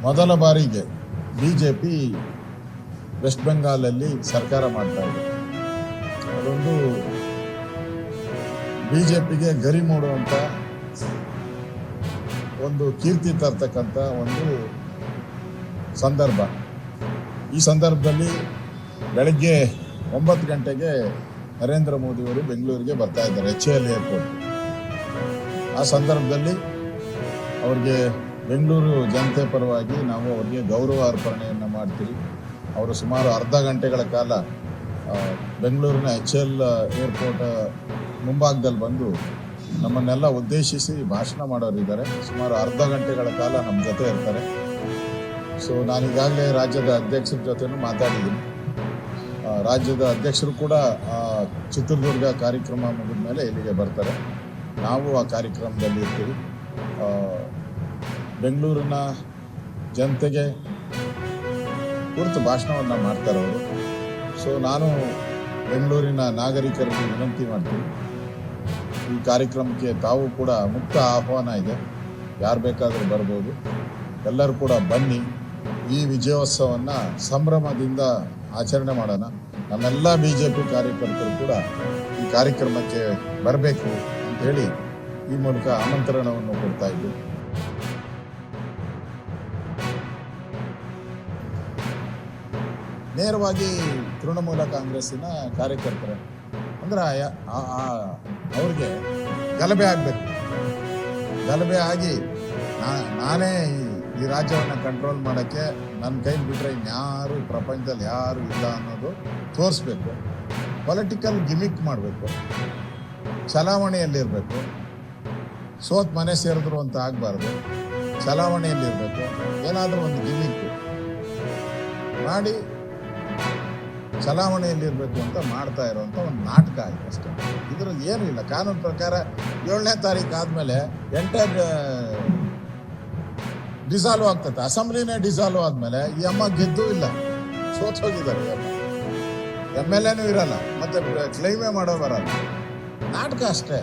ಮೊದಲ ಬಾರಿಗೆ BJP West ಬೆಂಗಾಲಲ್ಲಿ ಸರ್ಕಾರ ಮಾಡ್ತಾ ಇದೆ. ಅದೊಂದು ಬಿಜೆಪಿಗೆ ಗರಿ ಮೂಡುವಂಥ ಒಂದು ಕೀರ್ತಿ ತರ್ತಕ್ಕಂಥ ಒಂದು ಸಂದರ್ಭ. ಈ ಸಂದರ್ಭದಲ್ಲಿ ಬೆಳಗ್ಗೆ 9 ಗಂಟೆಗೆ ನರೇಂದ್ರ ಮೋದಿಯವರು ಬೆಂಗಳೂರಿಗೆ ಬರ್ತಾ ಇದ್ದಾರೆ, HAL ಏರ್ಪೋರ್ಟ್. ಆ ಸಂದರ್ಭದಲ್ಲಿ ಅವ್ರಿಗೆ ಬೆಂಗಳೂರು ಜನತೆ ಪರವಾಗಿ ನಾವು ಅವ್ರಿಗೆ ಗೌರವ ಅರ್ಪಣೆಯನ್ನು ಮಾಡ್ತೀವಿ. ಅವರು ಸುಮಾರು ಅರ್ಧ ಗಂಟೆಗಳ ಕಾಲ ಬೆಂಗಳೂರಿನ HAL ಏರ್ಪೋರ್ಟ್ ಮುಂಭಾಗದಲ್ಲಿ ಬಂದು ನಮ್ಮನ್ನೆಲ್ಲ ಉದ್ದೇಶಿಸಿ ಭಾಷಣ ಮಾಡೋರಿದ್ದಾರೆ. ಸುಮಾರು ಅರ್ಧ ಗಂಟೆಗಳ ಕಾಲ ನಮ್ಮ ಜೊತೆ ಇರ್ತಾರೆ. ಸೊ ನಾನೀಗಾಗಲೇ ರಾಜ್ಯದ ಅಧ್ಯಕ್ಷರ ಜೊತೆನೂ ಮಾತಾಡಿದ್ದೀನಿ. ರಾಜ್ಯದ ಅಧ್ಯಕ್ಷರು ಕೂಡ ಚಿತ್ರದುರ್ಗ ಕಾರ್ಯಕ್ರಮ ಮುಗಿದ ಮೇಲೆ ಇಲ್ಲಿಗೆ ಬರ್ತಾರೆ. ನಾವು ಆ ಕಾರ್ಯಕ್ರಮದಲ್ಲಿ ಇರ್ತೀವಿ. ಬೆಂಗಳೂರಿನ ಜನತೆಗೆ ಕುರಿತು ಭಾಷಣವನ್ನು ಮಾಡ್ತಾರೆ ಅವರು. ಸೊ ನಾನು ಬೆಂಗಳೂರಿನ ನಾಗರಿಕರಿಗೆ ವಿನಂತಿ ಮಾಡ್ತೀನಿ, ಈ ಕಾರ್ಯಕ್ರಮಕ್ಕೆ ತಾವು ಕೂಡ ಮುಕ್ತ ಆಹ್ವಾನ ಇದೆ, ಯಾರು ಬೇಕಾದರೂ ಬರ್ಬೋದು. ಎಲ್ಲರೂ ಕೂಡ ಬನ್ನಿ, ಈ ವಿಜಯೋತ್ಸವವನ್ನು ಸಂಭ್ರಮದಿಂದ ಆಚರಣೆ ಮಾಡೋಣ. ನಮ್ಮೆಲ್ಲ BJP ಕಾರ್ಯಕರ್ತರು ಕೂಡ ಈ ಕಾರ್ಯಕ್ರಮಕ್ಕೆ ಬರಬೇಕು ಅಂಥೇಳಿ ಈ ಮೂಲಕ ಆಮಂತ್ರಣವನ್ನು ಕೊಡ್ತಾ ಇದ್ದೀವಿ. ನೇರವಾಗಿ ತೃಣಮೂಲ ಕಾಂಗ್ರೆಸ್ಸಿನ ಕಾರ್ಯಕರ್ತರು ಅಂದ್ರೆ ಅವ್ರಿಗೆ ಗಲಭೆ ಆಗಬೇಕು. ಗಲಭೆ ಆಗಿ ನಾನೇ ಈ ರಾಜ್ಯವನ್ನು ಕಂಟ್ರೋಲ್ ಮಾಡೋಕ್ಕೆ ನನ್ನ ಕೈಲಿ ಬಿಟ್ಟರೆ ಇನ್ಯಾರು ಈ ಪ್ರಪಂಚದಲ್ಲಿ ಯಾರು ಇಲ್ಲ ಅನ್ನೋದು ತೋರಿಸ್ಬೇಕು. ಪೊಲಿಟಿಕಲ್ ಗಿಮಿಕ್ ಮಾಡಬೇಕು, ಚಲಾವಣೆಯಲ್ಲಿರಬೇಕು. ಸೋತ್ ಮನೆ ಸೇರಿದ್ರು ಅಂತ ಆಗಬಾರ್ದು, ಚಲಾವಣೆಯಲ್ಲಿರಬೇಕು. ಏನಾದರೂ ಒಂದು ಗಿಮಿಕ್ ಮಾಡಿ ಚಲಾವಣೆಯಲ್ಲಿರಬೇಕು ಅಂತ ಮಾಡ್ತಾ ಇರೋವಂಥ ಒಂದು ನಾಟಕ ಆಯಿತು ಅಷ್ಟೇ. ಇದ್ರಲ್ಲಿ ಏನೂ ಇಲ್ಲ. ಕಾನೂನು ಪ್ರಕಾರ 7ನೇ ತಾರೀಕು ಆದಮೇಲೆ ಎಂಟೈರ್ ಡಿಸಾಲ್ವ್ ಆಗ್ತದೆ. ಅಸೆಂಬ್ಲಿನೇ ಡಿಸಾಲ್ವ್ ಆದಮೇಲೆ ಈ ಅಮ್ಮ ಗೆದ್ದೂ ಇಲ್ಲ, ಸೋತ್ ಹೋಗಿದ್ದಾರೆ. MLAನೂ ಇರಲ್ಲ, ಮತ್ತೆ ಕ್ಲೈಮೇ ಮಾಡೋ ಬರಲ್ಲ. ನಾಟಕ ಅಷ್ಟೇ.